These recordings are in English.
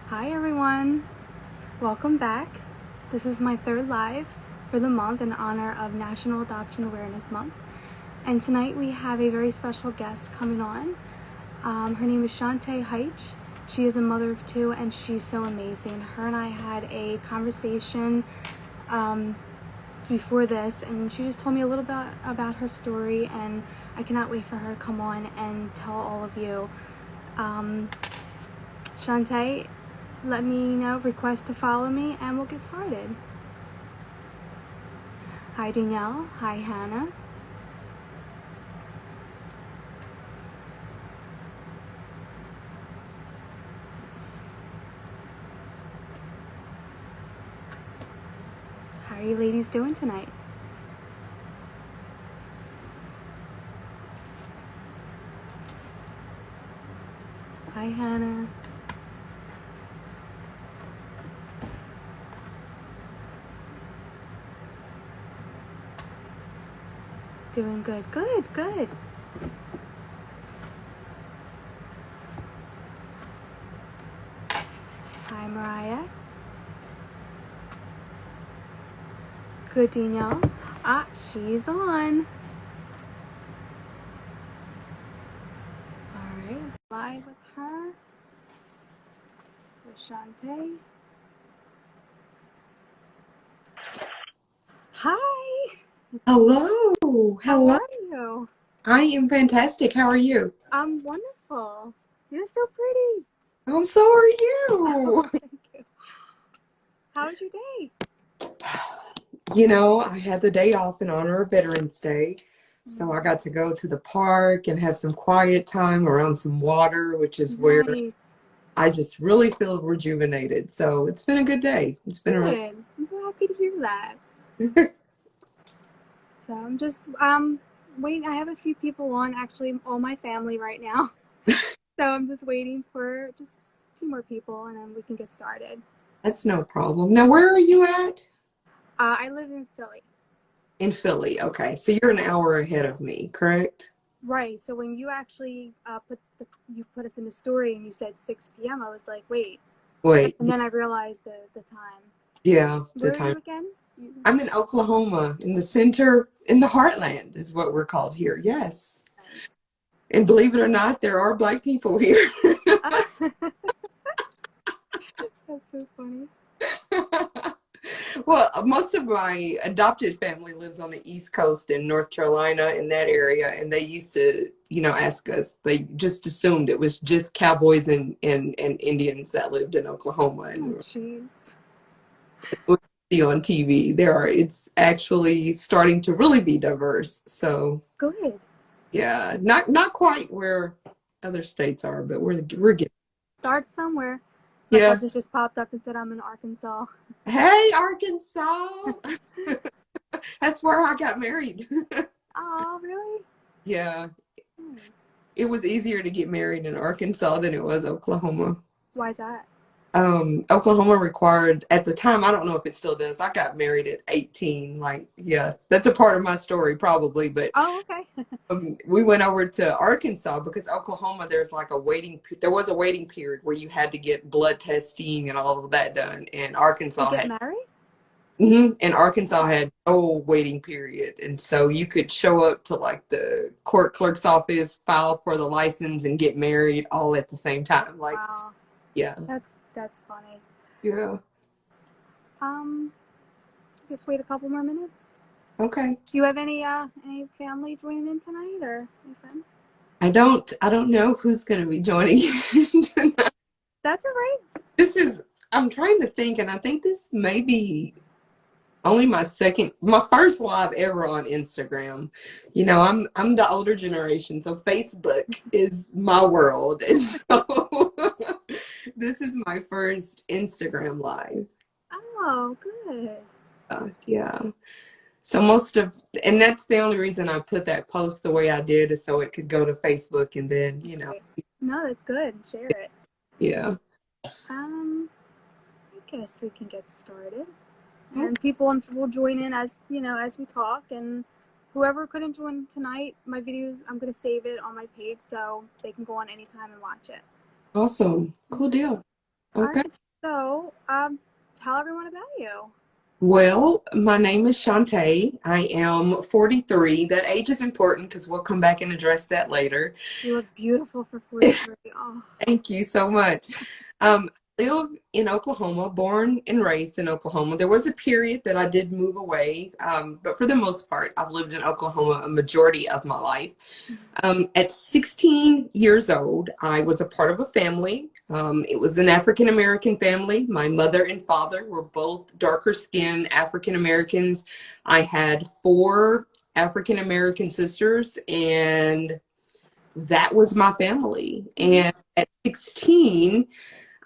Hi everyone, welcome back. This is my third live for the month in honor of National Adoption Awareness Month. And tonight we have a very special guest coming on. Her name is Shanta Hyche. She is a mother of two and she's so amazing. Her and I had a conversation before this and she just told me a little bit about her story, and I cannot wait for her to come on and tell all of you. Shanta, let me know, request to follow me, and we'll get started. Hi Danielle, hi Hannah. How are you ladies doing tonight? Hi Hannah. Doing good, good. Hi Mariah. Good Danielle. She's on. Alright, live with her. With Shanta. Hi! Hello. How Hello. are you? I am fantastic. How are you? I'm wonderful. You're so pretty. Oh, so are Oh, you. thank you. How was your day? I had the day off in honor of Veterans Day. So I got to go to the park and have some quiet time around some water, which is where Nice. I just really feel rejuvenated. So it's been a good day. It's been a really Good. I'm so happy to hear that. So I'm just waiting. I have a few people on, actually all my family right now. So I'm just waiting for just a few more people and then we can get started. That's no problem. Now, where are you at? I live in Philly. In Philly. Okay. So you're an hour ahead of me, correct? Right. So when you actually you put us in the story and you said 6 p.m., I was like, wait. Wait. And then I realized the time. Yeah, the Where are time. you again? I'm in Oklahoma, in the center, in the heartland is what we're called here. Yes. Nice. And believe it or not, there are Black people here. That's so funny. Well, most of my adopted family lives on the East Coast in North Carolina, in that area, and they used to, ask us. They just assumed it was just cowboys and Indians that lived in Oklahoma, and Oh, we jeez. would see on TV. It's actually starting to really be diverse. So Good. yeah, not quite where other states are, but we're getting. Start somewhere. My Yeah. cousin just popped up and said I'm in Arkansas. Hey, Arkansas. That's where I got married. Oh, really? Yeah, Hmm. it was easier to get married in Arkansas than it was Oklahoma. Why is that? Oklahoma required at the time, I don't know if it still does. I got married at 18. Like, yeah, that's a part of my story probably, but Oh, okay. we went over to Arkansas because Oklahoma, there was a waiting period where you had to get blood testing and all of that done. And To Arkansas get had married? And Arkansas had no waiting period. And so you could show up to like the court clerk's office, file for the license, and get married all at the same time. Like, Wow. yeah. That's funny. Yeah. Um, I guess wait a couple more minutes. Okay. Do you have any family joining in tonight or any friends? I don't know who's gonna be joining tonight. That's all right. I'm trying to think, and I think this may be only my first live ever on Instagram. I'm the older generation, so Facebook is my world. And so this is my first Instagram live. Oh, good. Yeah. So and that's the only reason I put that post the way I did is so it could go to Facebook and then, Right. No, that's good. Share it. yeah. Um, I guess we can get started. Okay. And people will join in as as we talk. And whoever couldn't join tonight, my videos, I'm gonna save it on my page so they can go on anytime and watch it. Awesome. Cool deal. All Okay. right, so tell everyone about you. Well, my name is Shanta. I am 43. That age is important because we'll come back and address that later. You look beautiful for 43. Oh, Thank you so much. I live in Oklahoma, born and raised in Oklahoma. There was a period that I did move away, but for the most part, I've lived in Oklahoma a majority of my life. At 16 years old, I was a part of a family. It was an African American family. My mother and father were both darker skinned African Americans. I had four African American sisters, and that was my family. mhm. And at 16,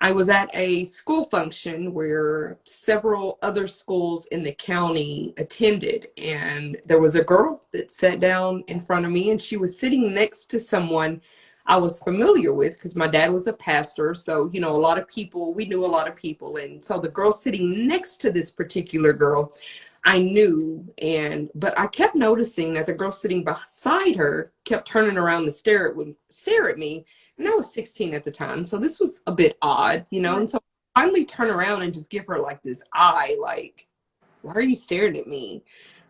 I was at a school function where several other schools in the county attended, and there was a girl that sat down in front of me, and she was sitting next to someone I was familiar with because my dad was a pastor. So, you know, a lot of people, we knew a lot of people. And so the girl sitting next to this particular girl, I knew, but I kept noticing that the girl sitting beside her kept turning around to stare at me, and I was 16 at the time, so this was a bit odd, you know. Right. And so I finally turn around and just give her like this eye, like, why are you staring at me?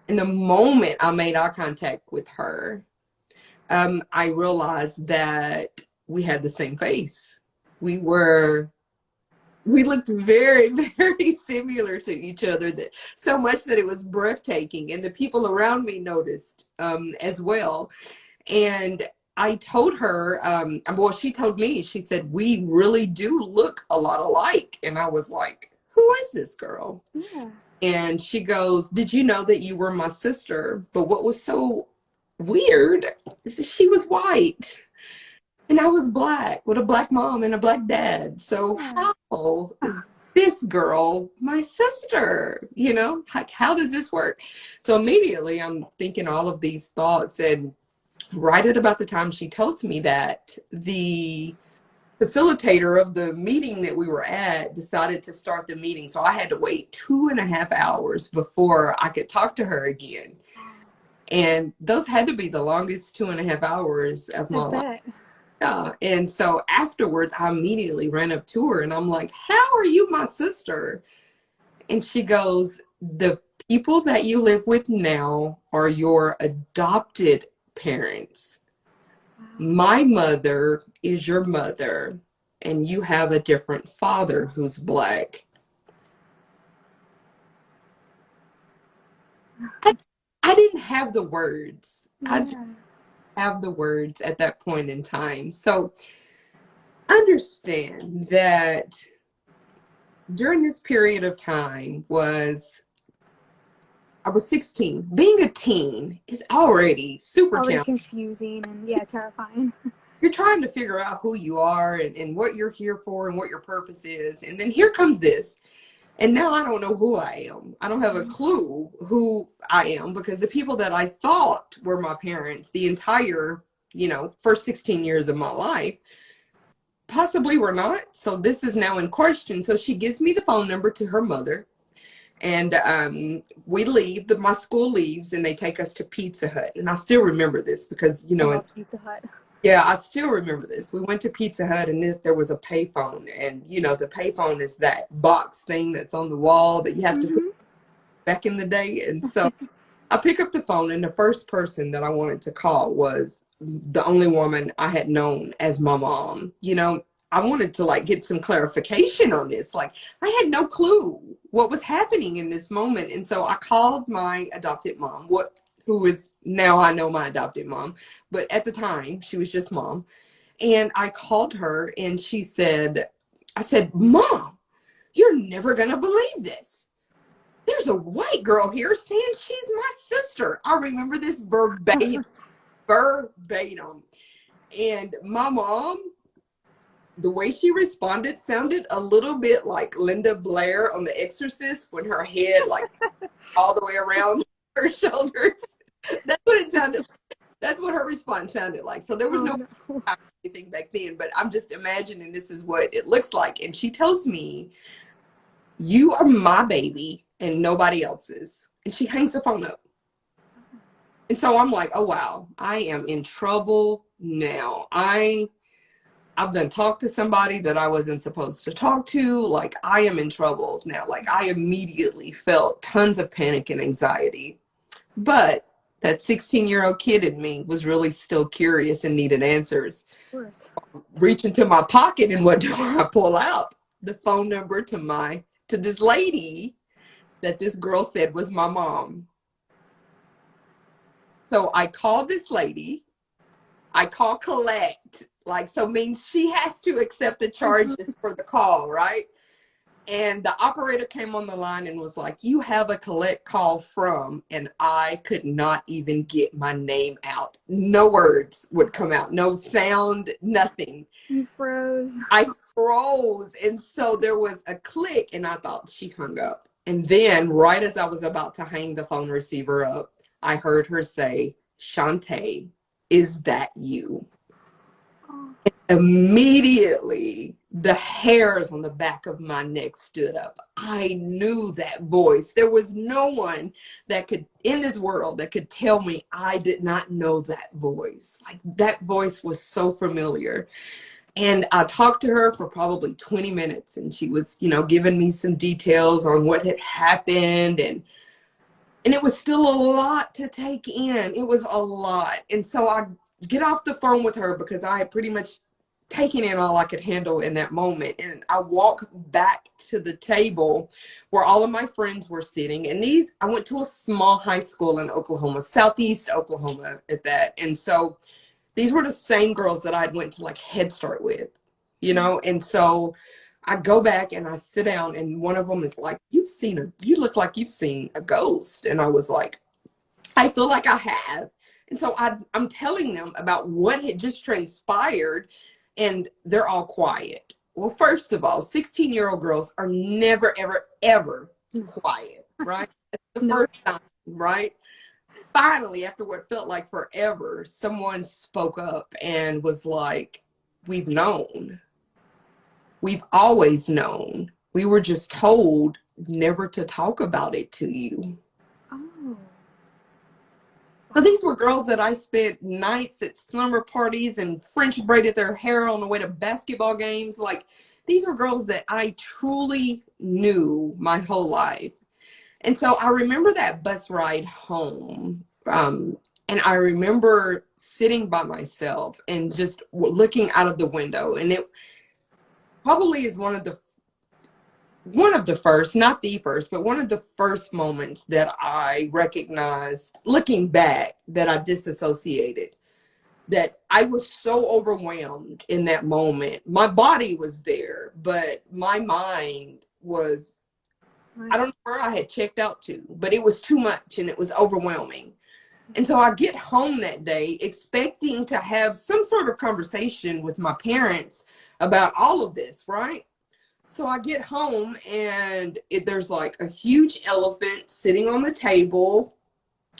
And the moment I made eye contact with her, I realized that we had the same face. We were we looked very, very similar to each other, that so much that it was breathtaking, and the people around me noticed as well. And I told her, well, she told me, she said, we really do look a lot alike. And I was like, who is this girl? Yeah. And she goes, did you know that you were my sister? But what was so weird is that she was white and I was black with a black mom and a black dad. So Yeah. how is this girl my sister? You know, like, how does this work? So immediately I'm thinking all of these thoughts, and right at about the time she tells me that, the facilitator of the meeting that we were at decided to start the meeting. So I had to wait 2.5 hours before I could talk to her again. And those had to be the longest 2.5 hours of I my life. bet. Yeah. And so afterwards, I immediately ran up to her and I'm like, how are you my sister? And she goes, the people that you live with now are your adopted parents. Wow. My mother is your mother, and you have a different father who's black. I, I didn't have the words. I didn't Yeah. have the words at that point in time. So understand that during this period of time I was 16. Being a teen is already super Already challenging. confusing and yeah, terrifying. You're trying to figure out who you are and what you're here for and what your purpose is. And then here comes this. And now I don't know who I am. I don't have a clue who I am, because the people that I thought were my parents the entire, first 16 years of my life possibly were not. So this is now in question. So she gives me the phone number to her mother. And we leave, my school leaves, and they take us to Pizza Hut. And I still remember this because, I love Pizza Hut. yeah, I still remember this. We went to Pizza Hut, and there was a payphone. And, the payphone is that box thing that's on the wall that you have to put Mm-hmm. back in the day. And so I pick up the phone, and the first person that I wanted to call was the only woman I had known as my mom. I wanted to like get some clarification on this. Like, I had no clue what was happening in this moment. And so I called my adopted mom, who is now I know my adopted mom, but at the time she was just mom. And I called her, and I said, Mom, you're never going to believe this. There's a white girl here saying she's my sister. I remember this verbatim. And my mom, the way she responded sounded a little bit like Linda Blair on The Exorcist, when her head like all the way around her shoulders. That's what it sounded like. That's what her response sounded like. So there was Oh no no. anything back then, but I'm just imagining this is what it looks like. And she tells me, you are my baby and nobody else's. And she hangs the phone up. And so I'm like, oh wow, I am in trouble now. I've done talked to somebody that I wasn't supposed to talk to. Like, I am in trouble now. Like, I immediately felt tons of panic and anxiety. But that 16-year-old kid in me was really still curious and needed answers. Of course. Reach into my pocket, and what do I pull out? The phone number to this lady that this girl said was my mom. So I called this lady. I call collect. Like, so means she has to accept the charges for the call, right? And the operator came on the line and was like, you have a collect call from, and I could not even get my name out. No words would come out, no sound, nothing. You froze. I froze. And so there was a click, and I thought she hung up. And then right as I was about to hang the phone receiver up, I heard her say, Shanta, is that you? Oh. Immediately, the hairs on the back of my neck stood up. I knew that voice. There was no one that could, in this world, that could tell me I did not know that voice. Like, that voice was so familiar. And I talked to her for probably 20 minutes, and she was, giving me some details on what had happened, and it was still a lot to take in. It was a lot. And so I get off the phone with her because I had pretty much taken in all I could handle in that moment. And I walk back to the table where all of my friends were sitting. And I went to a small high school in Oklahoma, Southeast Oklahoma at that. And so these were the same girls that I'd went to like Head Start with, And so I go back and I sit down, and one of them is like, you look like you've seen a ghost. And I was like, I feel like I have. And so I'm telling them about what had just transpired, and they're all quiet. Well, first of all, 16-year-old girls are never, ever, ever quiet, right? That's the first time, right? Finally, after what felt like forever, someone spoke up and was like, we've known. We've always known. We were just told never to talk about it to you. Oh. So these were girls that I spent nights at slumber parties and French braided their hair on the way to basketball games. Like, these were girls that I truly knew my whole life. And so I remember that bus ride home. And I remember sitting by myself and just looking out of the window. And it probably is one of the first, not the first, but one of the first moments that I recognized, looking back, that I disassociated, that I was so overwhelmed in that moment. My body was there, but my mind was, I don't know where I had checked out to, but it was too much and it was overwhelming. And so I get home that day expecting to have some sort of conversation with my parents about all of this, right? So I get home, and there's like a huge elephant sitting on the table,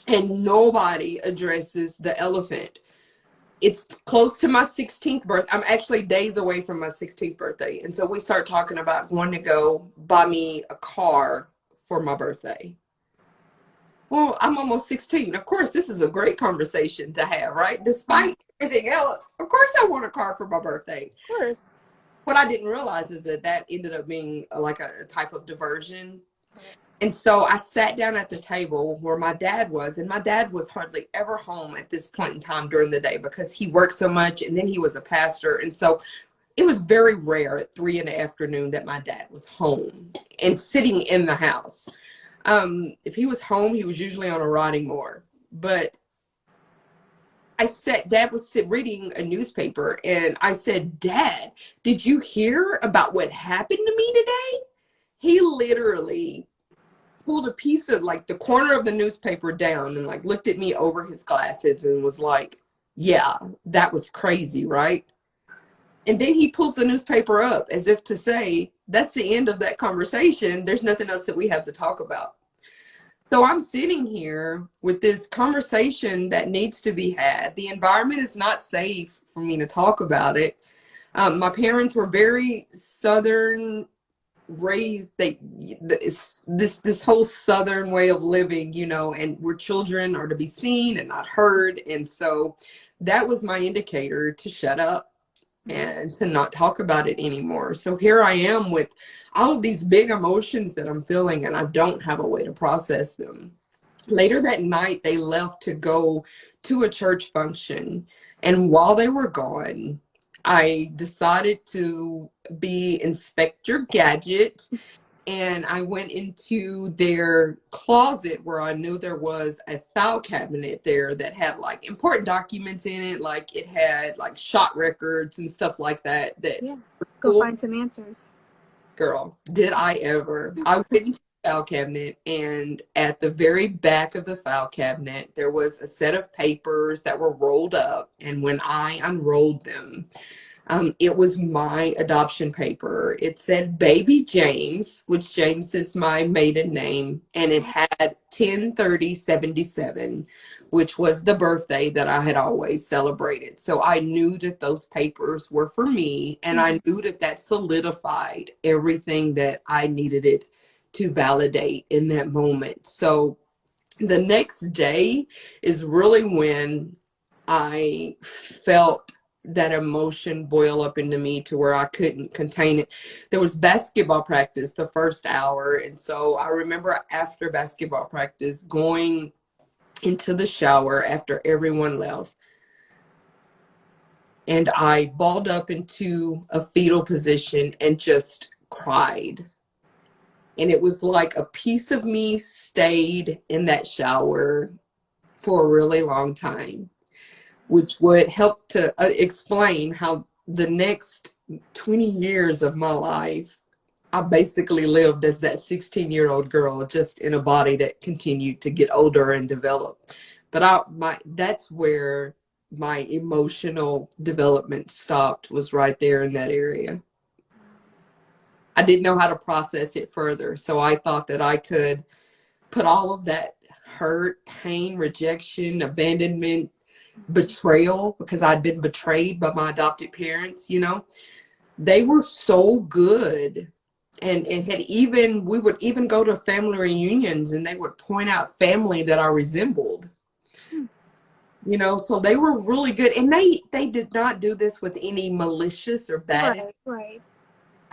and nobody addresses the elephant. It's close to my 16th birthday. I'm actually days away from my 16th birthday. And so we start talking about going to go buy me a car for my birthday. Well, I'm almost 16. Of course, this is a great conversation to have, right? Despite everything else, of course I want a car for my birthday. Of course. What I didn't realize is that ended up being like a type of diversion. And so I sat down at the table where my dad was, and my dad was hardly ever home at this point in time during the day because he worked so much, and then he was a pastor. And so it was very rare at 3 in the afternoon that my dad was home and sitting in the house. If he was home, he was usually on a riding mower. But Dad was reading a newspaper, and I said, Dad, did you hear about what happened to me today? He literally pulled a piece of like the corner of the newspaper down and like looked at me over his glasses and was like, yeah, that was crazy, right? And then he pulls the newspaper up as if to say, that's the end of that conversation. There's nothing else that we have to talk about. So I'm sitting here with this conversation that needs to be had. The environment is not safe for me to talk about it. My parents were very Southern raised. This whole Southern way of living, and where children are to be seen and not heard. And so that was my indicator to shut up. and to not talk about it anymore. So here I am with all of these big emotions that I'm feeling, and I don't have a way to process them. Later that night, they left to go to a church function. And while they were gone, I decided to be Inspector Gadget, and I went into their closet where I knew there was a file cabinet there that had like important documents in it, like it had like shot records and stuff like that. That Yeah. Go cool. find some answers. Girl, did I ever. I went into the file cabinet, and at the very back of the file cabinet, there was a set of papers that were rolled up. And when I unrolled them, it was my adoption paper. It said Baby James, which James is my maiden name, and it had 10/30/77, which was the birthday that I had always celebrated. So I knew that those papers were for me, and I knew that that solidified everything that I needed it to validate in that moment. So the next day is really when I felt that emotion boil up into me to where I couldn't contain it. There was basketball practice the first hour. And so I remember after basketball practice going into the shower after everyone left. And I balled up into a fetal position and just cried. And it was like a piece of me stayed in that shower for a really long time, which would help to explain how the next 20 years of my life, I basically lived as that 16-year-old girl, just in a body that continued to get older and develop. But that's where my emotional development stopped, was right there in that area. I didn't know how to process it further. So I thought that I could put all of that hurt, pain, rejection, abandonment, betrayal, because I'd been betrayed by my adopted parents, they were so good. And had even, we would even go to family reunions and they would point out family that I resembled, so they were really good. And they did not do this with any malicious or bad. Right.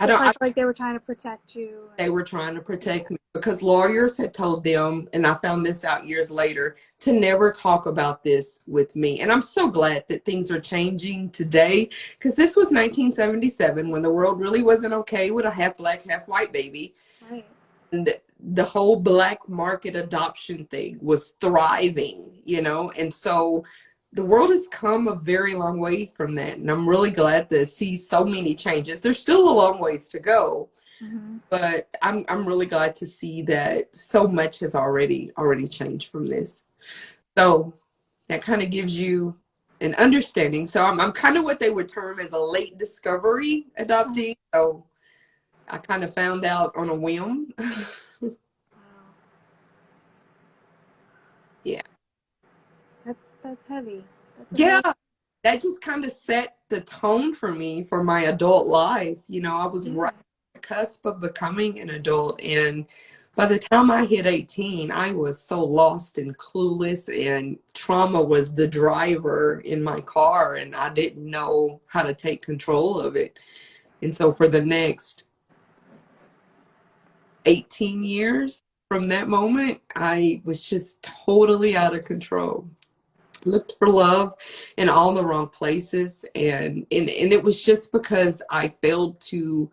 I don't, I Like they were trying to protect you. They were trying to protect me because lawyers had told them, and I found this out years later, to never talk about this with me. And I'm so glad that things are changing today, because this was 1977 when the world really wasn't okay with a half black, half white baby. Right. And the whole black market adoption thing was thriving, and so the world has come a very long way from that. And I'm really glad to see so many changes. There's still a long ways to go. But I'm really glad to see that so much has already changed from this. So that kind of gives you an understanding. So I'm kind of what they would term as a late discovery adoptee. So I kind of found out on a whim. Wow. Yeah. That's heavy. Yeah. That just kind of set the tone for me for my adult life. I was right on the cusp of becoming an adult. And by the time I hit 18, I was so lost and clueless, and trauma was the driver in my car, and I didn't know how to take control of it. And so for the next 18 years from that moment, I was just totally out of control. Looked for love in all the wrong places, and it was just because I failed to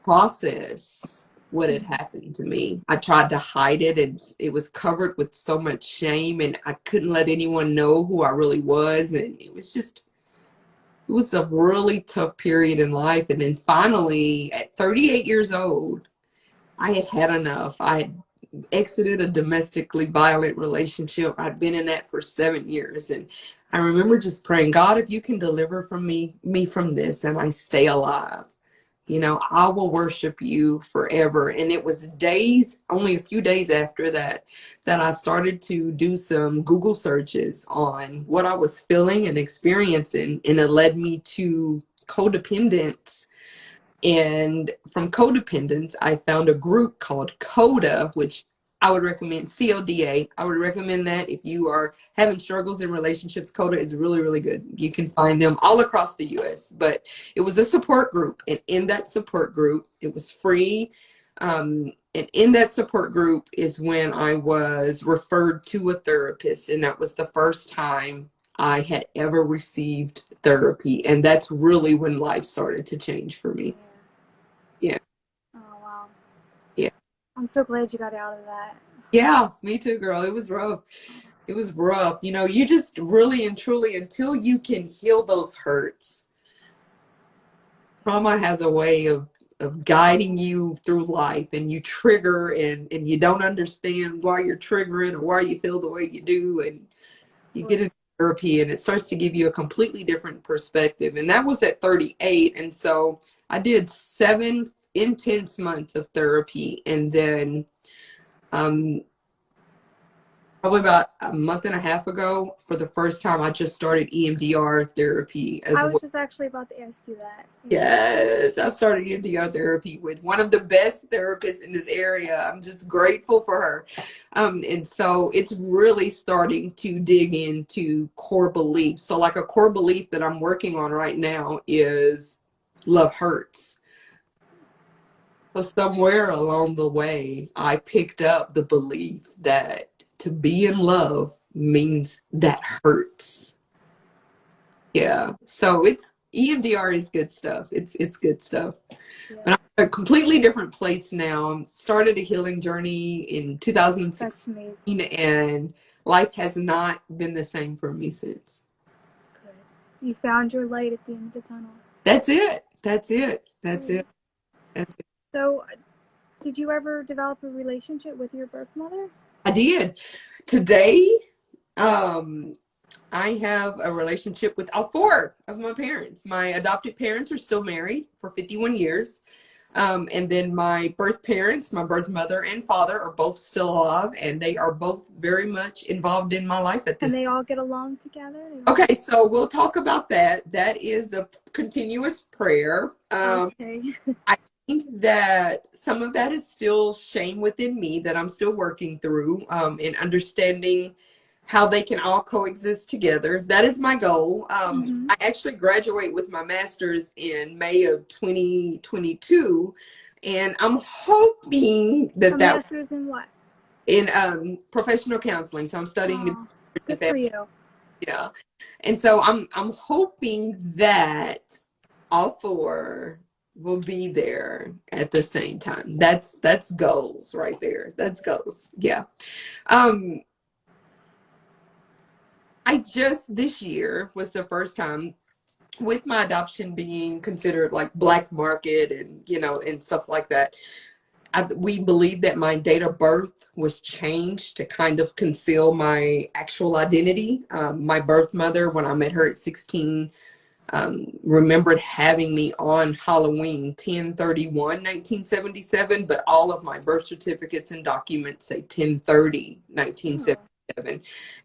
process what had happened to me. I tried to hide it, and it was covered with so much shame, and I couldn't let anyone know who I really was. And it was a really tough period in life. And then finally, at 38 years old, I had had enough. I had exited a domestically violent relationship. I'd been in that for 7 years. And I remember just praying, God, if you can deliver me from this and I stay alive, I will worship you forever. And it was only a few days after that I started to do some Google searches on what I was feeling and experiencing. And it led me to codependence. And from codependence, I found a group called CODA, which I would recommend CODA. I would recommend that if you are having struggles in relationships. CODA is really, really good. You can find them all across the US. But it was a support group. And in that support group, it was free. And in that support group is when I was referred to a therapist. And that was the first time I had ever received therapy. And that's really when life started to change for me. Yeah. Oh, wow. Yeah. I'm so glad you got out of that. Yeah, me too, girl. It was rough. It was rough. You know, you just really and truly, until you can heal those hurts, trauma has a way of guiding you through life, and you trigger and you don't understand why you're triggering or why you feel the way you do. And you get into therapy and it starts to give you a completely different perspective. And that was at 38. And so I did 7 intense months of therapy. And then, probably about a month and a half ago, for the first time, I just started EMDR therapy as I was well. just actually about to ask you that. Yes, I've started EMDR therapy with one of the best therapists in this area. I'm just grateful for her. And so it's really starting to dig into core beliefs. So like a core belief that I'm working on right now is love hurts. So somewhere along the way, I picked up the belief that to be in love means that hurts. Yeah. So it's EMDR is good stuff. It's good stuff. Yeah. But I'm in a completely different place now. Started a healing journey in That's 2016, amazing. and life has not been the same for me since. Good. You found your light at the end of the tunnel. That's it. That's it. That's it. That's it. So, did you ever develop a relationship with your birth mother? I did. Today, I have a relationship with all 4 of my parents. My adopted parents are still married for 51 years. And then my birth parents, my birth mother and father, are both still alive, and they are both very much involved in my life at this. And they all get along together? Okay, so we'll talk about that. That is a continuous prayer. Okay. I think that some of that is still shame within me that I'm still working through, in understanding how they can all coexist together. That is my goal. I actually graduate with my master's in May of 2022, and I'm hoping that A that master's in what? in professional counseling. So I'm studying. Oh, good for you. Yeah, and so I'm hoping that all 4 will be there at the same time. That's goals right there. That's goals. Yeah. I just this year was the first time, with my adoption being considered like black market and and stuff like that. We believe that my date of birth was changed to kind of conceal my actual identity. My birth mother, when I met her at 16, remembered having me on Halloween 10/31/1977, but all of my birth certificates and documents say 10/30/1977.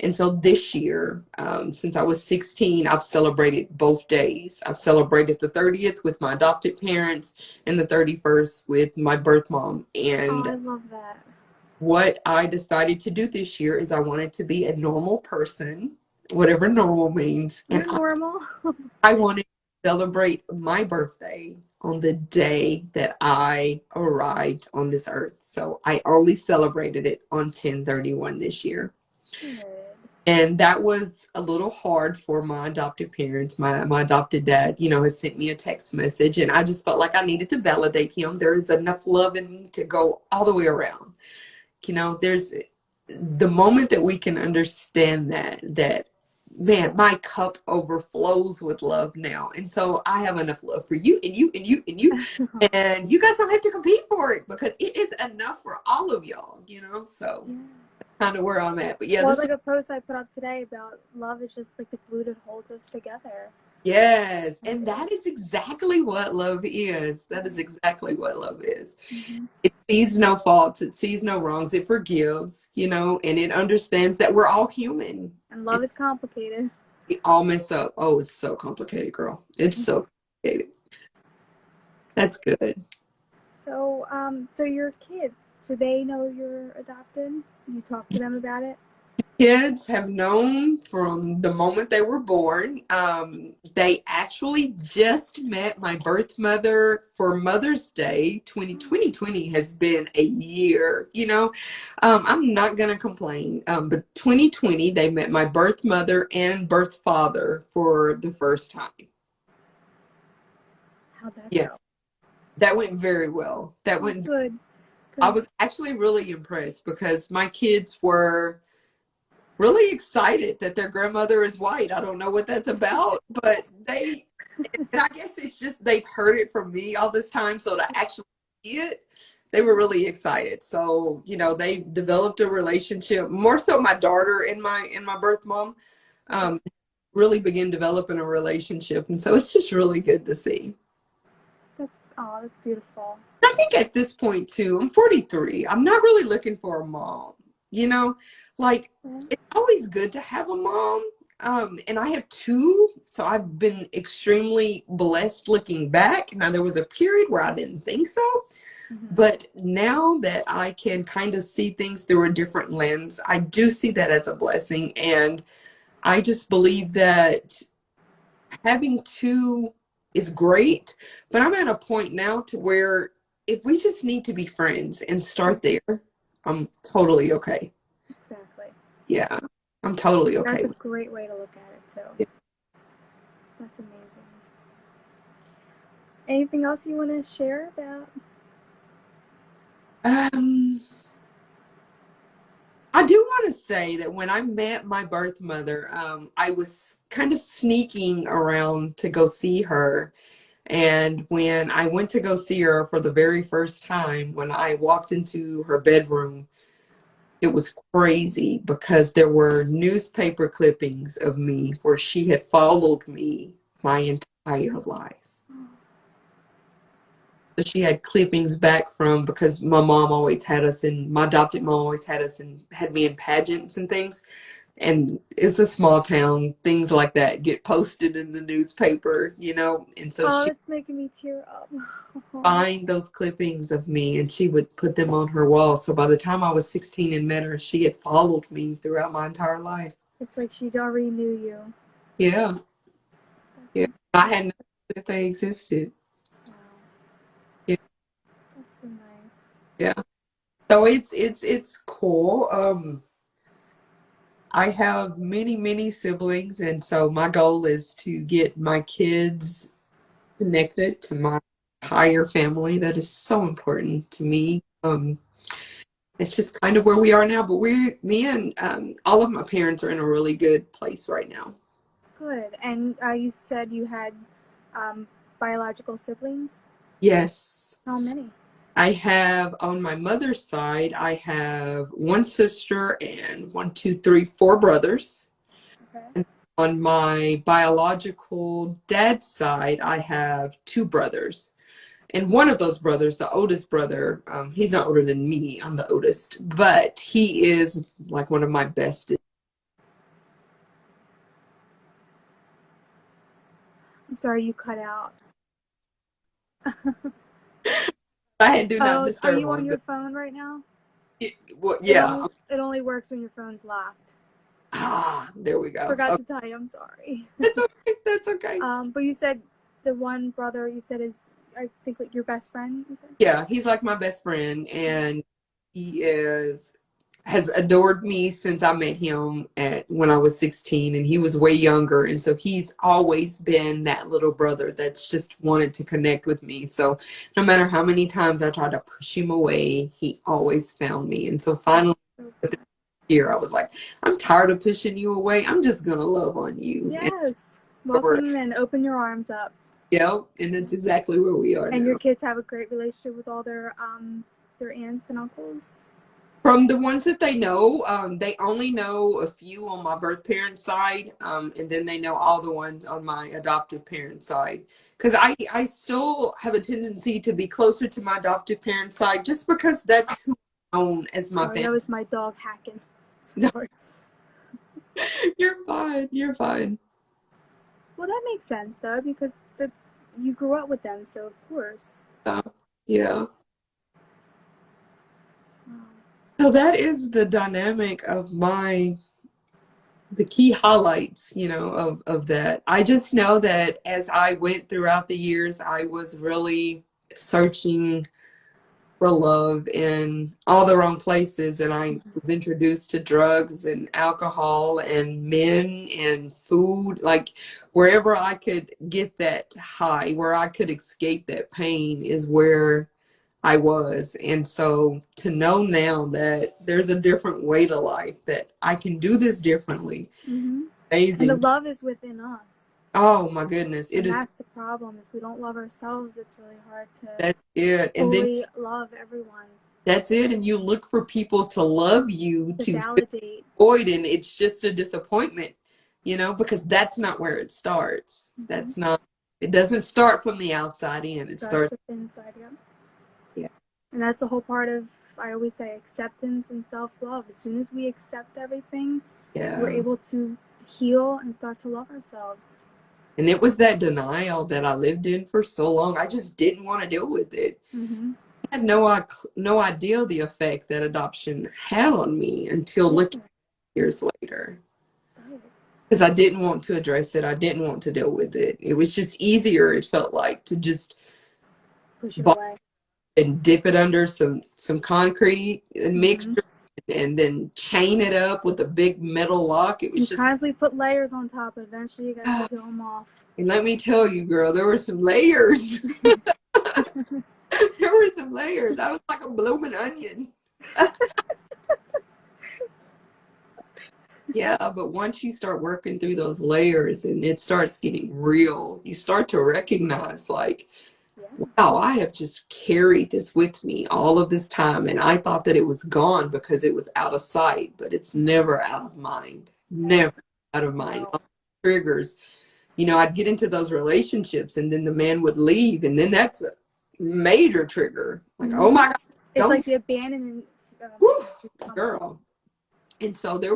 And so this year, since I was 16, I've celebrated both days. I've celebrated the 30th with my adopted parents and the 31st with my birth mom. And I love that. what I decided to do this year is I wanted to be a normal person, whatever normal means. You're normal. I wanted to celebrate my birthday on the day that I arrived on this earth. So I only celebrated it on 10/31 this year. Good. And that was a little hard for my adopted parents. My adopted dad, has sent me a text message, and I just felt like I needed to validate him. There is enough love in me to go all the way around. There's the moment that we can understand that man, my cup overflows with love now. And so I have enough love for you and you and you and you. And you guys don't have to compete for it because it is enough for all of y'all, So Yeah. that's kind of where I'm at. But yeah, well, like a post I put up today about love is just like the glue that holds us together. Yes, and that is exactly what love is. That is exactly what love is. It sees no faults, it sees no wrongs, it forgives, and it understands that we're all human. And love is complicated. We all mess up. Oh, it's so complicated, girl. It's so complicated. That's good. So your kids, do they know you're adopted? You talk to them about it? Kids have known from the moment they were born. They actually just met my birth mother for Mother's Day. 2020 has been a year, you know. I'm not going to complain. But 2020, they met my birth mother and birth father for the first time. How'd that Yeah, go? that went very well. That Oh, went, good, I good. was actually really impressed because my kids were really excited that their grandmother is white. I don't know what that's about, but and I guess it's just they've heard it from me all this time. So to actually see it, they were really excited. So, they developed a relationship. More so my daughter and my birth mom Okay. um, really began developing a relationship. And so it's just really good to see. That's beautiful. I think at this point too, I'm 43. I'm not really looking for a mom. You know, like Yeah. it's always good to have a mom. And I have two, so I've been extremely blessed looking back. Now there was a period where I didn't think so, Hmm. but now that I can kind of see things through a different lens, I do see that as a blessing. And I just believe that having two is great, but I'm at a point now to where if we just need to be friends and start there, I'm totally okay. Exactly. Yeah, I'm totally That's okay a with great way to look at it too. it. That's amazing. Anything else you want to share about? Um, I do want to say that when I met my birth mother, I was kind of sneaking around to go see her. And when I went to go see her for the very first time, when I walked into her bedroom, it was crazy because there were newspaper clippings of me where she had followed me my entire life. So she had clippings back from because my adopted mom always had me in pageants and things. And it's a small town, things like that get posted in the newspaper. And so Oh, she it's making me tear up. find those clippings of me and she would put them on her wall. So by the time I was 16 and met her, she had followed me throughout my entire life. It's like she already knew you. Yeah. That's Yeah. I that's hadn't known that they existed. wow. Yeah. That's so nice. Yeah. So it's cool. I have many, many siblings, and so my goal is to get my kids connected to my entire family. That is so important to me. It's just kind of where we are now, but me and all of my parents are in a really good place right now. Good. And you said you had um, biological siblings. Yes. How many? I have on my mother's side, I have one sister and one, two, three, four brothers. Okay. And on my biological dad's side, I have two brothers. And one of those brothers, the oldest brother, he's not older than me. I'm the oldest, but he is like one of my best. I'm sorry you cut out. I had do not Oh, are disturb you on on, your but phone right now? well, It yeah. only it only works when your phone's locked. There we go. Forgot Okay, to tell you. I'm sorry. that's okay. That's okay. But you said the one brother you said is I think like your best friend. You said. Yeah, he's like my best friend, and he has adored me since I met him when I was 16, and he was way younger, and so he's always been that little brother that's just wanted to connect with me. So no matter how many times I tried to push him away, he always found me. And so finally, So this year, I was like, I'm tired of pushing you away. I'm just gonna love on you. And yes, we're, welcome and open your arms up. and that's exactly where we are And your now. kids have a great relationship with all their aunts and uncles. From the ones that they know, they only know a few on my birth parent side, and then they know all the ones on my adoptive parent side. Because I still have a tendency to be closer to my adoptive parent side just because that's who I'm known as my Sorry, family. that was my dog hacking. So No, sorry. you're fine. You're fine. Well, that makes sense though because that's you grew up with them, so of course. Uh, yeah. So that is the dynamic of the key highlights, of that. I just know that as I went throughout the years, I was really searching for love in all the wrong places. And I was introduced to drugs and alcohol and men and food, like wherever I could get that high, where I could escape that pain is where I was. And so to know now that there's a different way to life, that I can do this differently, Mm-hmm. And the amazing. love is within us. Oh my goodness. It And is, that's the problem. If we don't love ourselves, it's really hard to that's it. And then fully love everyone, that's it. And you look for people to love you to to validate. avoid, and it's just a disappointment, because that's not where it starts. Mm-hmm. That's not, it doesn't start from the outside in. It Starts starts, with inside, yeah. yeah. And that's the whole part of, I always say, acceptance and self-love. As soon as we accept everything, we're Yeah. able to heal and start to love ourselves. And it was that denial that I lived in for so long. I just didn't want to deal with it. Mm-hmm. I had no idea the effect that adoption had on me until looking years later. Right. Because I didn't want to address it. I didn't want to deal with it. It was just easier, it felt like, to just Push it away. and dip it under some concrete and Mm-hmm. mixture and then chain it up with a big metal lock. It You was just, constantly put layers on top, but eventually you gotta peel them off. and let me tell you, girl, there were some layers. There were some layers. I was like a blooming onion. Yeah, but once you start working through those layers and it starts getting real, you start to recognize, like, Yeah. wow, I have just carried this with me all of this time. And I thought that it was gone because it was out of sight, but it's never out of mind. Never out of mind. No. All the triggers, I'd get into those relationships and then the man would leave. And then that's a major trigger. Like, oh Mm-hmm. my God, It's don't, like the abandonment. whew, girl. And so there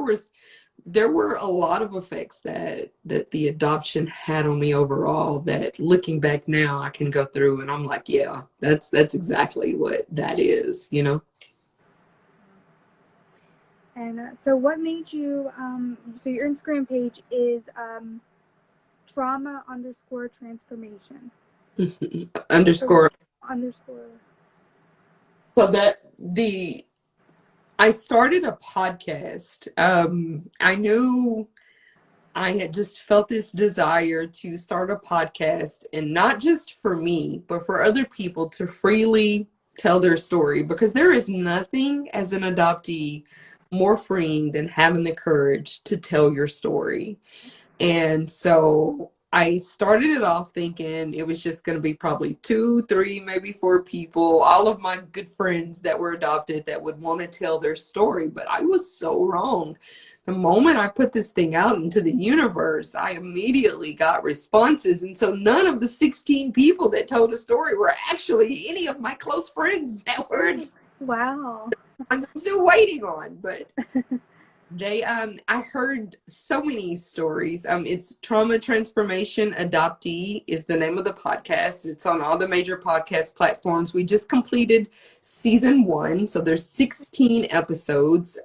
were a lot of effects that the adoption had on me overall, that looking back now I can go through and I'm like, yeah, that's exactly what that is. And so what made you, so your Instagram page is trauma_transformation. Underscore. Underscore. So I started a podcast. I knew I had just felt this desire to start a podcast, and not just for me, but for other people to freely tell their story, because there is nothing as an adoptee more freeing than having the courage to tell your story. And so I started it off thinking it was just going to be probably 2, 3, maybe 4 people, all of my good friends that were adopted that would want to tell their story. But I was so wrong. The moment I put this thing out into the universe, I immediately got responses. And so none of the 16 people that told a story were actually any of my close friends that were, Wow. I'm still waiting on. But I heard so many stories. It's Trauma Transformation Adoptee is the name of the podcast. It's on all the major podcast platforms. We just completed season 1, so there's 16 episodes.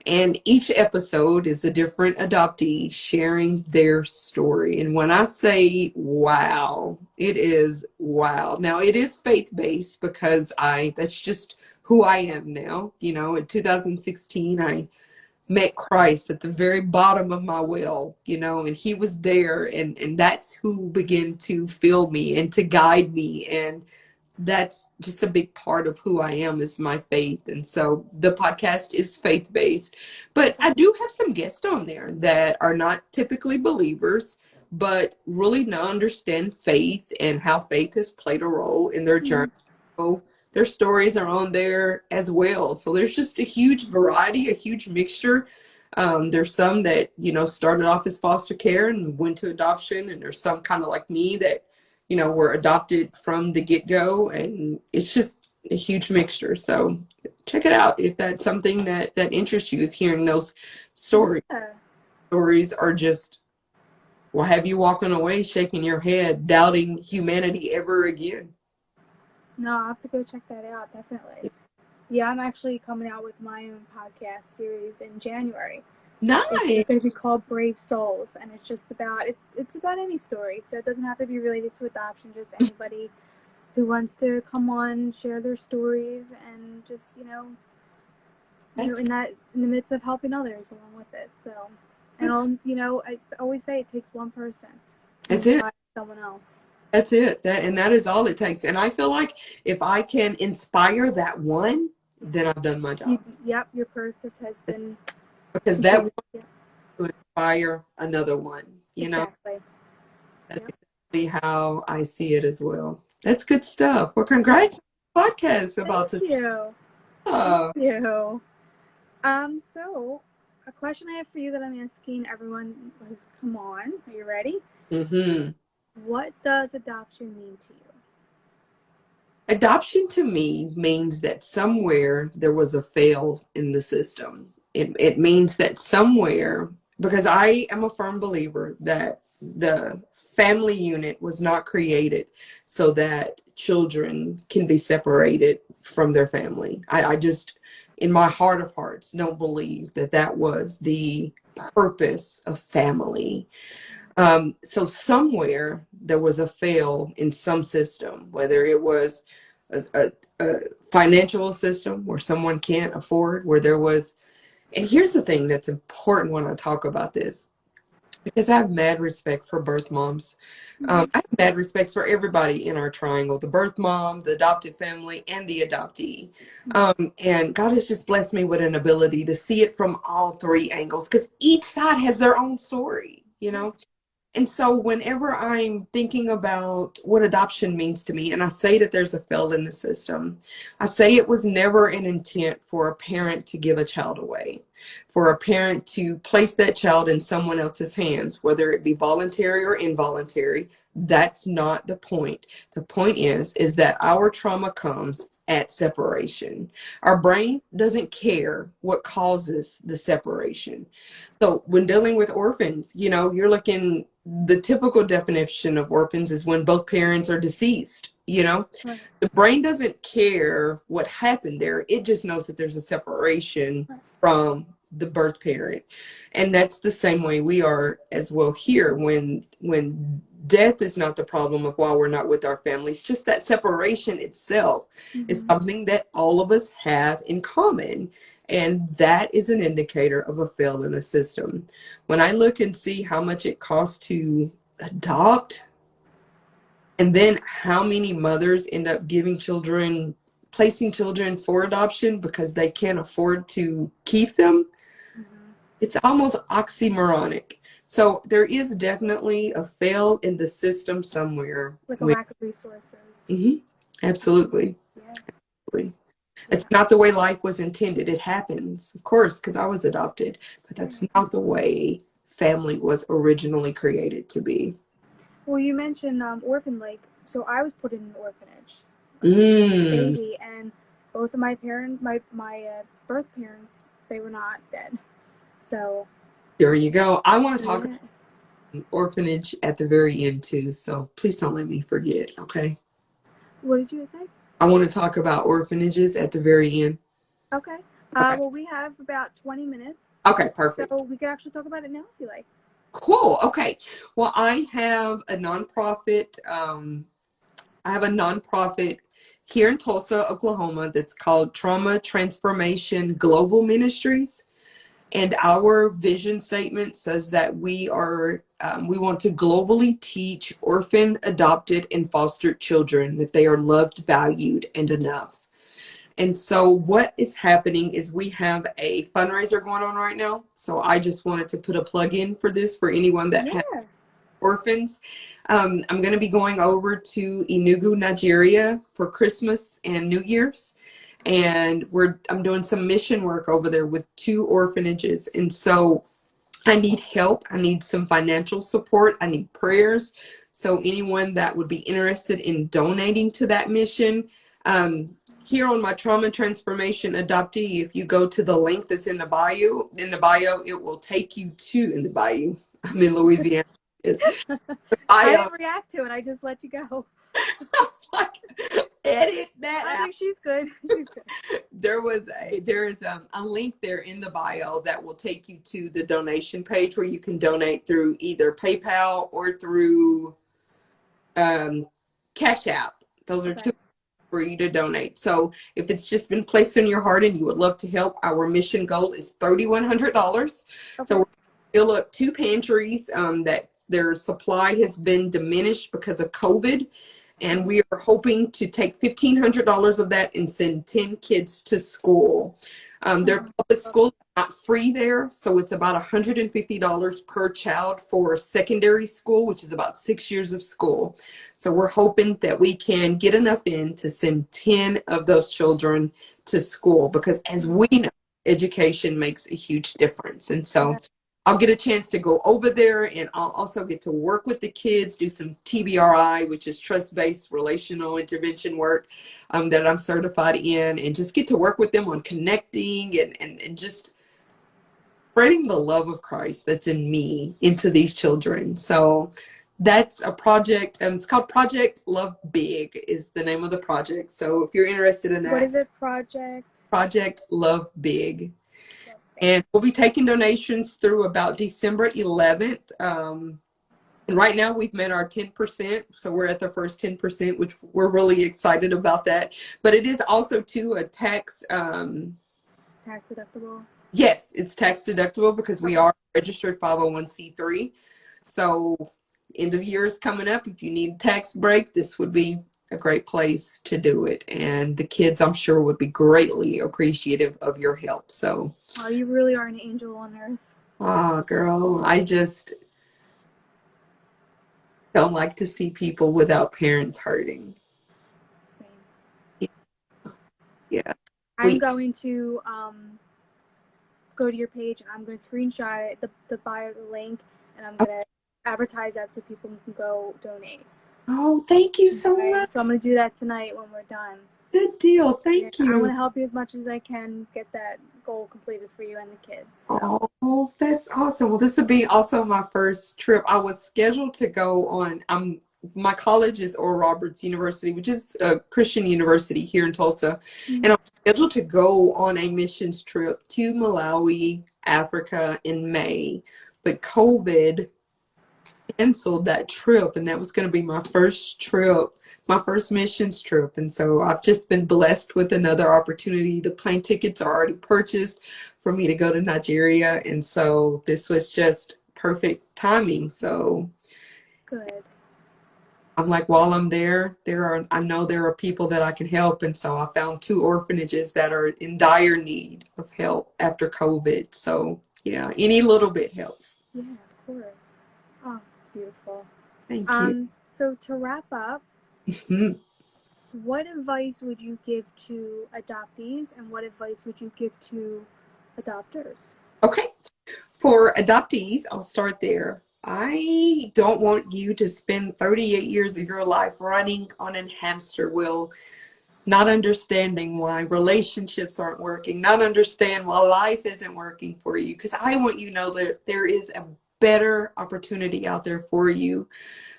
And each episode is a different adoptee sharing their story. And when I say wow, it is wow. Now it is faith-based because that's just who I am now. In 2016, I met Christ at the very bottom of my well, and he was there, and that's who began to fill me and to guide me. And that's just a big part of who I am, is my faith. And so the podcast is faith-based, but I do have some guests on there that are not typically believers, but really understand faith and how faith has played a role in their journey. So their stories are on there as well. So there's just a huge variety, a huge mixture. There's some that, started off as foster care and went to adoption, and there's some kind of like me that were adopted from the get-go, and it's just a huge mixture. So check it out if that's something that interests you, is hearing those stories. Yeah. Stories are just, will have you walking away shaking your head, doubting humanity ever again. No, I'll have to go check that out, definitely. Yeah, I'm actually coming out with my own podcast series in January. It's Nice. going to be called Brave Souls, and it's just about it's about any story. So it doesn't have to be related to adoption. Just anybody who wants to come on, share their stories, and just That's in the midst of helping others along with it. So, and that's I always say it takes one person to that's it. inspire someone else. That's it. That is all it takes. And I feel like if I can inspire that one, then I've done my You, job. yep, your purpose has been Because that one completed. Yeah, will inspire another one. exactly. That's Yep. exactly how I see it as well. That's good stuff. Well, congrats on the podcast Thank about to you. Thank start. you. So a question I have for you that I'm asking everyone who's come on. Are you ready? Mm-hmm. What does adoption mean to you? Adoption to me means that somewhere there was a fail in the system. It means that somewhere, because I am a firm believer that the family unit was not created so that children can be separated from their family. I just, in my heart of hearts, don't believe that that was the purpose of family. So somewhere there was a fail in some system, whether it was a financial system where someone can't afford, where there was, and here's the thing that's important when I talk about this, because I have mad respect for birth moms. Mm-hmm. I have mad respect for everybody in our triangle, the birth mom, the adopted family, and the adoptee. And God has just blessed me with an ability to see it from all three angles because each side has their own story. Yes. And so whenever I'm thinking about what adoption means to me, and I say that there's a fail in the system, I say it was never an intent for a parent to give a child away, for a parent to place that child in someone else's hands, whether it be voluntary or involuntary. That's not the point. The point is that our trauma comes at separation. Our brain doesn't care what causes the separation. So when dealing with orphans, you're looking, the typical definition of orphans is when both parents are deceased. Right. The brain doesn't care what happened there. It just knows that there's a separation Right. from the birth parent. And that's the same way we are as well here. When death is not the problem of why we're not with our families, just that separation itself is Mm-hmm. something that all of us have in common. And that is an indicator of a fail in a system. When I look and see how much it costs to adopt, and then how many mothers end up placing children for adoption because they can't afford to keep them, Mm-hmm. it's almost oxymoronic. So there is definitely a fail in the system somewhere. With a lack of resources. Mhm. Absolutely. Yeah. It's Yeah. not the way life was intended. It happens, of course, because I was adopted, but that's Right. not the way family was originally created to be. Well, you mentioned orphan lake. So I was put in an orphanage, Mm, baby, and both of my parents, my birth parents, they were not dead. So there you go. I want to talk yeah. about orphanage at the very end too, so please don't let me forget, okay? What did you say? I want to talk about orphanages at the very end. Okay. Okay. Well, we have about 20 minutes, Okay, perfect. so we could actually talk about it now if you like. Cool. Okay. Well, I have a nonprofit. I have a nonprofit here in Tulsa, Oklahoma, that's called Trauma Transformation Global Ministries. And our vision statement says that we want to globally teach orphan, adopted, and fostered children that they are loved, valued, and enough. And so what is happening is we have a fundraiser going on right now. So I just wanted to put a plug in for this for anyone that has Yeah. orphans. I'm going to be going over to Enugu, Nigeria for Christmas and New Year's. And I'm doing some mission work over there with 2 orphanages. And so I need help. I need some financial support. I need prayers. So anyone that would be interested in donating to that mission, here on my Trauma Transformation Adoptee, if you go to the link that's in the bio, it will take you to, in the bayou, I'm in Louisiana, is I bio. didn't react to it. I just let you go. I was like, edit I was that like, she's good. She's good. there is a link there in the bio that will take you to the donation page where you can donate through either PayPal or through Cash App. Those are Okay. two for you to donate. So if it's just been placed in your heart and you would love to help, our mission goal is $3,100. Okay. So we're fill up two pantries that their supply has been diminished because of COVID. And we are hoping to take $1,500 of that and send 10 kids to school. Their public school is not free there, so it's about $150 per child for secondary school, which is about 6 years of school. So we're hoping that we can get enough in to send 10 of those children to school, because as we know, education makes a huge difference. And so I'll get a chance to go over there, and I'll also get to work with the kids, do some TBRI, which is trust-based relational intervention work that I'm certified in, and just get to work with them on connecting and just spreading the love of Christ that's in me into these children. So that's a project, it's called Project Love Big is the name of the project. So if you're interested in that. What is it, Project Love Big. And we'll be taking donations through about December 11th. And right now we've met our 10%. So we're at the first 10%, which we're really excited about that. But it is also too a tax deductible. Yes, it's tax deductible because we are registered 501c3. So end of year is coming up. If you need a tax break, this would be a great place to do it. And the kids, I'm sure, would be greatly appreciative of your help. So, oh, you really are an angel on earth. Oh, girl, I just don't like to see people without parents hurting. Same. Yeah. I'm going to go to your page, and I'm going to screenshot it, the bio, the link, and I'm going to advertise that so people can go donate. Oh, thank you so much. So I'm going to do that tonight when we're done. Good deal. Thank you. I want to help you as much as I can get that goal completed for you and the kids. So. Oh, that's awesome. Well, this would be also my first trip. I was scheduled to go on, my college is Oral Roberts University, which is a Christian university here in Tulsa. And I'm scheduled to go on a missions trip to Malawi, Africa in May. But COVID canceled that trip, and that was going to be my first trip, my first missions trip. And so I've just been blessed with another opportunity. The plane tickets are already purchased for me to go to Nigeria, and so this was just perfect timing. So good. I'm like, while I'm there, I know there are people that I can help, and so I found 2 orphanages that are in dire need of help after COVID. So yeah, any little bit helps. Yeah, of course. Oh, that's beautiful. Thank you. So to wrap up, what advice would you give to adoptees, and what advice would you give to adopters? Okay. For adoptees, I'll start there. I don't want you to spend 38 years of your life running on a hamster wheel, not understanding why relationships aren't working, not understand why life isn't working for you, because I want you to know that there is a better opportunity out there for you.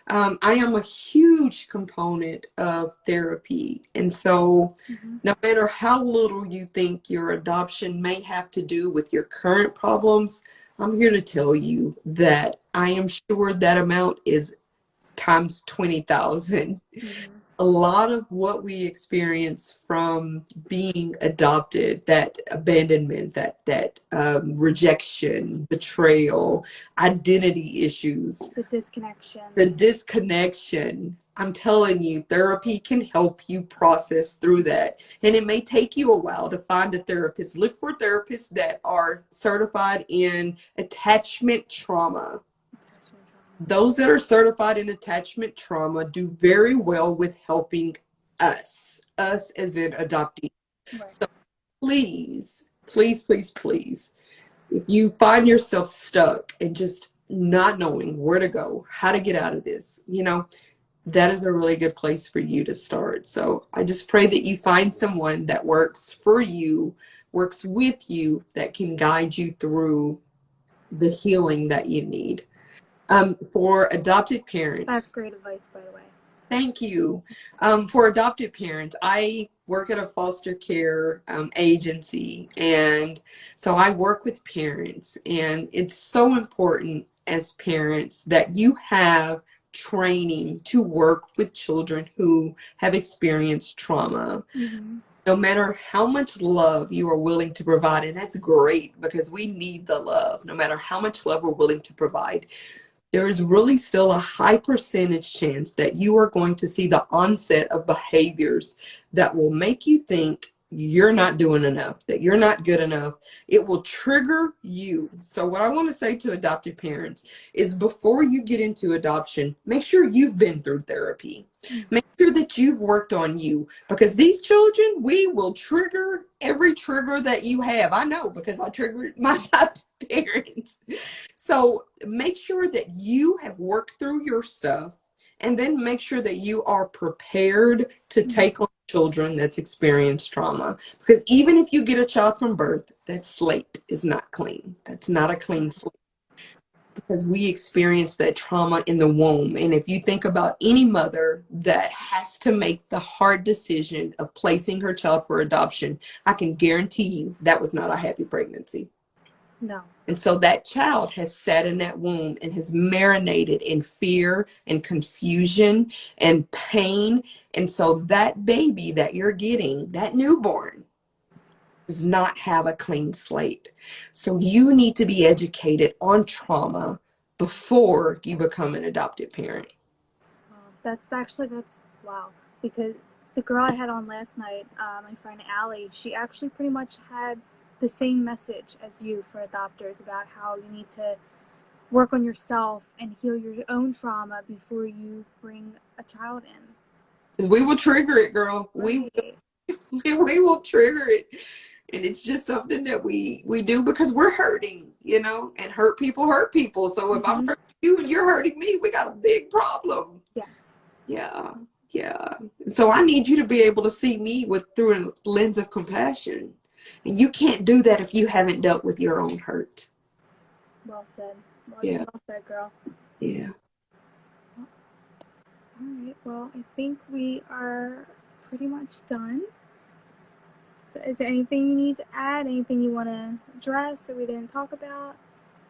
I am a huge component of therapy. And so no matter how little you think your adoption may have to do with your current problems, I'm here to tell you that I am sure that amount is times 20,000. A lot of what we experience from being adopted, that abandonment, that rejection, betrayal, identity issues, the disconnection, I'm telling you, therapy can help you process through that. And it may take you a while to find a therapist. Look for therapists that are certified in attachment trauma. Those that are certified in attachment trauma do very well with helping us as an adoptee. Right. So please, please, please, please, if you find yourself stuck and just not knowing where to go, how to get out of this, that is a really good place for you to start. So I just pray that you find someone that works for you, works with you, that can guide you through the healing that you need. For adopted parents. That's great advice, by the way. Thank you. For adopted parents, I work at a foster care agency. And so I work with parents, and it's so important as parents that you have training to work with children who have experienced trauma. Mm-hmm. No matter how much love you are willing to provide, and that's great because we need the love, no matter how much love we're willing to provide, there is really still a high percentage chance that you are going to see the onset of behaviors that will make you think you're not doing enough, that you're not good enough. It will trigger you. So what I want to say to adopted parents is, before you get into adoption, make sure you've been through therapy. Make sure that you've worked on you, because these children, we will trigger every trigger that you have. I know, because I triggered my adopted parents. So make sure that you have worked through your stuff, and then make sure that you are prepared to take on children that's experienced trauma. Because even if you get a child from birth, that slate is not clean. That's not a clean slate, because we experience that trauma in the womb. And if you think about any mother that has to make the hard decision of placing her child for adoption, I can guarantee you that was not a happy pregnancy. No. And so that child has sat in that womb and has marinated in fear and confusion and pain. And so that baby that you're getting, that newborn, does not have a clean slate. So you need to be educated on trauma before you become an adopted parent. That's wow. Because the girl I had on last night, my friend Allie, she actually pretty much had the same message as you for adopters, about how you need to work on yourself and heal your own trauma before you bring a child in. Because we will trigger it, girl. Right. We will trigger it. And it's just something that we do because we're hurting, and hurt people hurt people. So if I'm hurting you and you're hurting me, we got a big problem. Yes. Yeah. Yeah. And so I need you to be able to see me through a lens of compassion. And you can't do that if you haven't dealt with your own hurt. Well said. Yeah. Well said, girl. Yeah. All right. Well, I think we are pretty much done. Is there anything you need to add? Anything you want to address that we didn't talk about?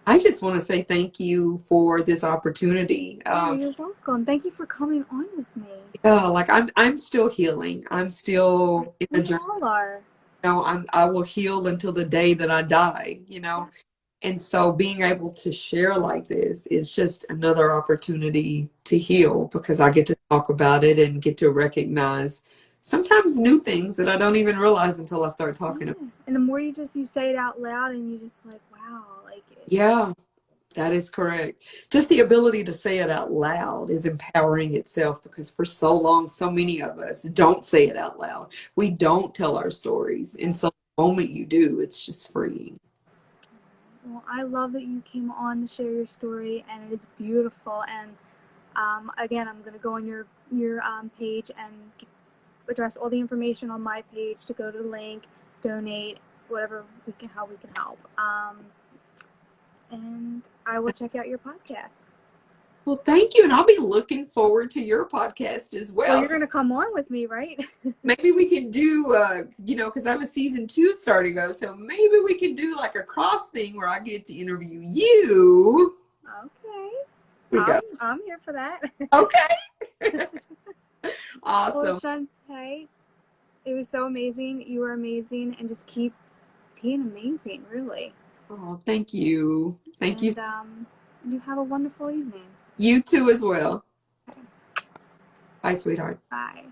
I just want to say thank you for this opportunity. You're welcome. Thank you for coming on with me. Yeah, like I'm still healing. I'm still in a We journey. all are. I will heal until the day that I die. And so being able to share like this is just another opportunity to heal, because I get to talk about it and get to recognize sometimes new things that I don't even realize until I start talking about it. And the more you say it out loud, and you just like, wow, like it. Yeah, that is correct. Just the ability to say it out loud is empowering itself, because for so long, so many of us don't say it out loud. We don't tell our stories. And so the moment you do, it's just freeing. Well, I love that you came on to share your story, and it is beautiful. And again, I'm gonna go on your page and address all the information on my page to go to the link, donate, whatever how we can help. And I will check out your podcast. Well, thank you. And I'll be looking forward to your podcast as well. Well, you're going to come on with me, right? Maybe we can do, because I have a season 2 starting up. So maybe we can do like a cross thing where I get to interview you. Okay. We go. I'm here for that. Okay. Awesome. Well, Shanta, it was so amazing. You were amazing, and just keep being amazing, really. Oh, thank you. Thank you. You have a wonderful evening. You too as well. Bye, sweetheart. Bye.